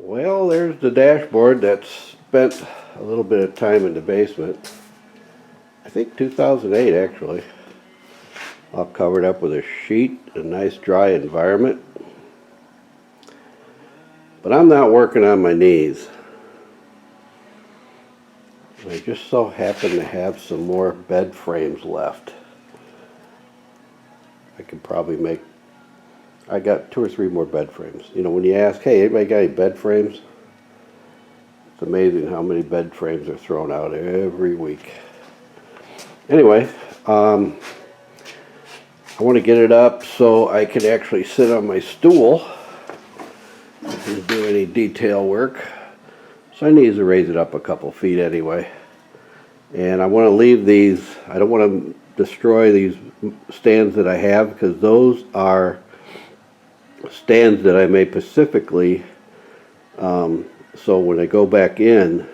Well, there's the dashboard that spent a little bit of time in the basement. I think 2008 actually. All covered up with a sheet, a nice dry environment. But I'm not working on my knees. I just so happen to have some more bed frames left. I could probably make, I got 2 or 3 more bed frames. You know, when you ask, hey, anybody got any bed frames? It's amazing how many bed frames are thrown out every week. Anyway, I want to get it up so I can actually sit on my stool and do any detail work. So I need to raise it up a couple feet anyway. And I want to leave these, I don't want to destroy these stands that I have, because those are stands that I made specifically so when I go back in,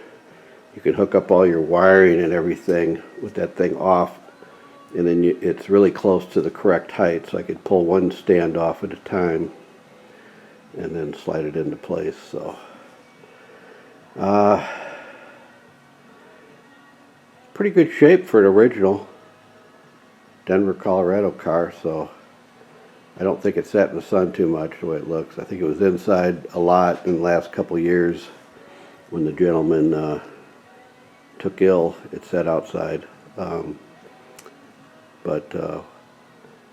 you can hook up all your wiring and everything with that thing off, and then it's really close to the correct height, so I could pull one stand off at a time and then slide it into place. So pretty good shape for an original Denver, Colorado car, so I don't think it sat in the sun too much the way it looks. I think it was inside a lot in the last couple of years when the gentleman took ill. It sat outside. But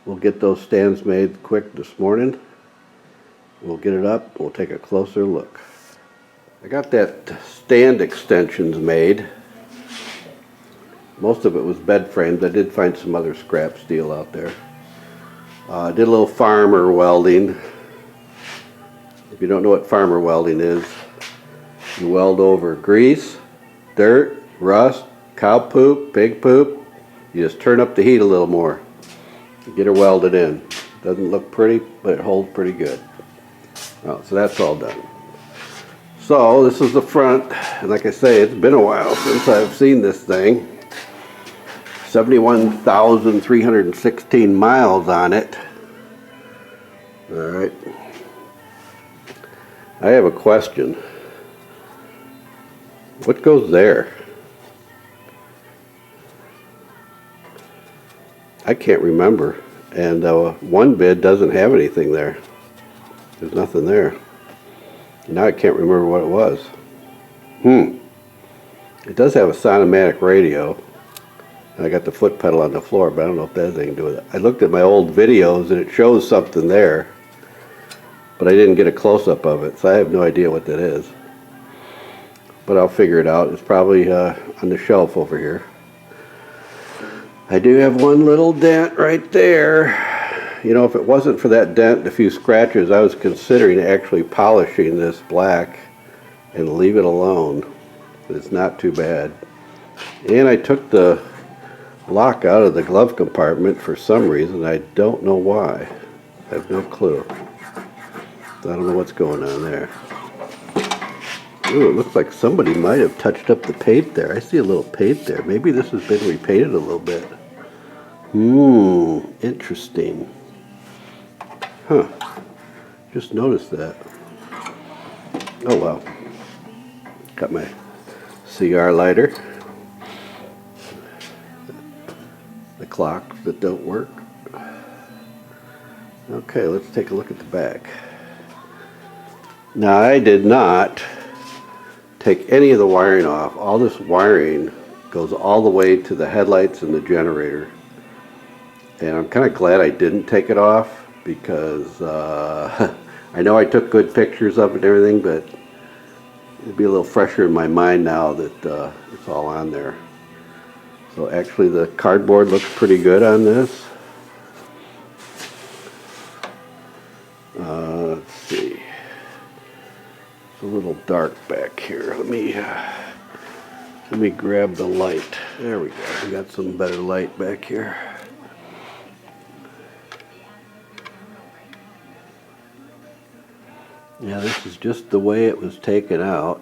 we'll get those stands made quick this morning. We'll get it up. We'll take a closer look. I got that stand extensions made. Most of it was bed frames. I did find some other scrap steel out there. I did a little farmer welding. If you don't know what farmer welding is, you weld over grease, dirt, rust, cow poop, pig poop. You just turn up the heat a little more. Get her welded in. Doesn't look pretty, but it holds pretty good. Oh, so that's all done. So this is the front, and like I say, it's been a while since I've seen this thing. 71,316 miles on it. All right. I have a question. What goes there? I can't remember. And one bid doesn't have anything there. There's nothing there. Now I can't remember what it was. It does have a Sonomatic radio. I got the foot pedal on the floor, but I don't know if that has anything to do with it. I looked at my old videos and it shows something there, but I didn't get a close-up of it, so I have no idea what that is. But I'll figure it out. It's probably on the shelf over here. I do have one little dent right there. You know, if it wasn't for that dent and a few scratches, I was considering actually polishing this black and leave it alone. But it's not too bad. And I took the lock out of the glove compartment for some reason. I don't know why. I have no clue. I don't know what's going on there. Ooh, it looks like somebody might have touched up the paint there. I see a little paint there. Maybe this has been repainted a little bit. Interesting. Huh. Just noticed that. Oh well. Got my cigar lighter. The clocks that don't work. Okay, let's take a look at the back. Now, I did not take any of the wiring off. All this wiring goes all the way to the headlights and the generator. And I'm kind of glad I didn't take it off, because I know I took good pictures of it and everything, but it'd be a little fresher in my mind now that it's all on there. So actually the cardboard looks pretty good on this. Let's see. It's a little dark back here. Let me grab the light. There we go. We got some better light back here. Yeah, this is just the way it was taken out.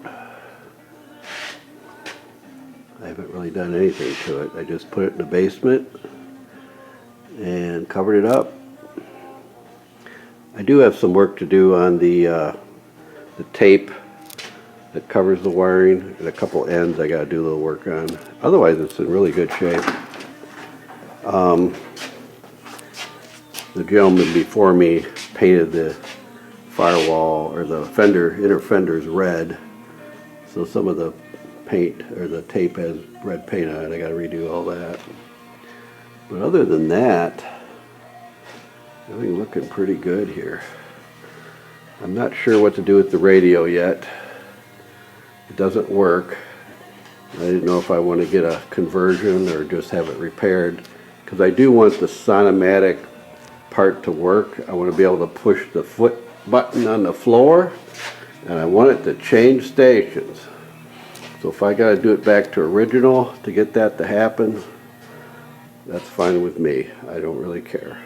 I haven't really done anything to it. I just put it in the basement and covered it up. I do have some work to do on the tape that covers the wiring, and a couple ends I got to do a little work on. Otherwise, it's in really good shape. The gentleman before me painted the firewall or the inner fenders red, so some of the paint or the tape has red paint on it. I got to redo all that. But other than that, everything looking pretty good here. I'm not sure what to do with the radio yet. It doesn't work. I didn't know if I want to get a conversion or just have it repaired, because I do want the Sonomatic part to work. I want to be able to push the foot button on the floor, and I want it to change stations. So if I got to do it back to original to get that to happen, that's fine with me. I don't really care.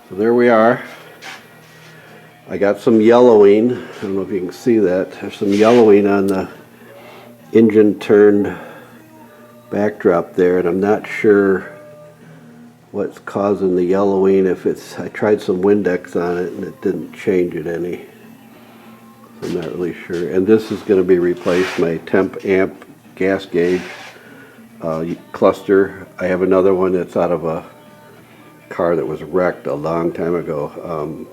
So there we are. I got some yellowing. I don't know if you can see that. There's some yellowing on the engine turned backdrop there, and I'm not sure what's causing the yellowing. I tried some Windex on it and it didn't change it any. So I'm not really sure. And this is going to be replaced, my temp amp gas gauge cluster. I have another one that's out of a car that was wrecked a long time ago.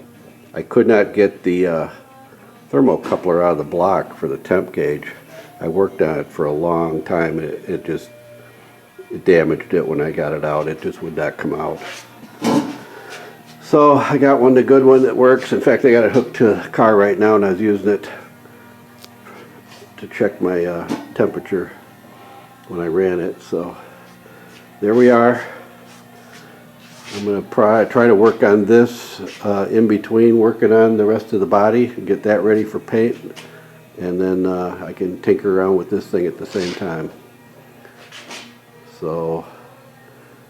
I could not get the thermocoupler out of the block for the temp gauge. I worked on it for a long time, and it damaged it when I got it out. It just would not come out. So I got the good one that works. In fact, I got it hooked to the car right now, and I was using it to check my temperature when I ran it. So there we are. I'm going to try to work on this in between working on the rest of the body and get that ready for paint, and then I can tinker around with this thing at the same time. So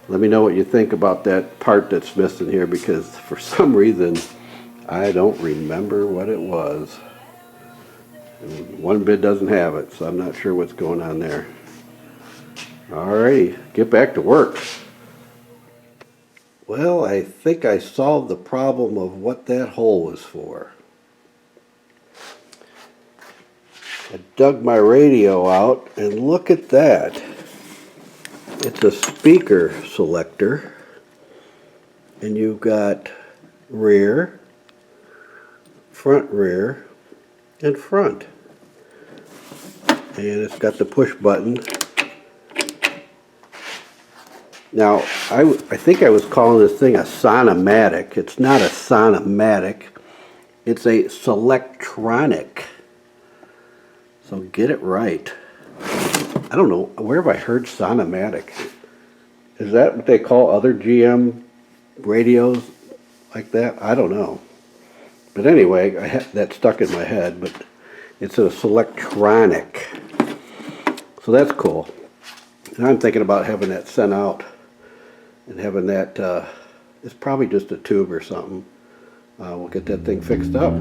let me know what you think about that part that's missing here, because for some reason I don't remember what it was. And one bid doesn't have it, so I'm not sure what's going on there. Alrighty, get back to work. Well, I think I solved the problem of what that hole was for. I dug my radio out, and look at that. It's a speaker selector, and you've got rear, rear, and front. And it's got the push button. Now, I think I was calling this thing a Sonomatic. It's not a Sonomatic. It's a Selectronic. So get it right. I don't know, where have I heard Sonomatic? Is that what they call other GM radios like that? I don't know. But anyway, that stuck in my head, but it's a Selectronic. So that's cool. And I'm thinking about having that sent out and having that, it's probably just a tube or something. We'll get that thing fixed up.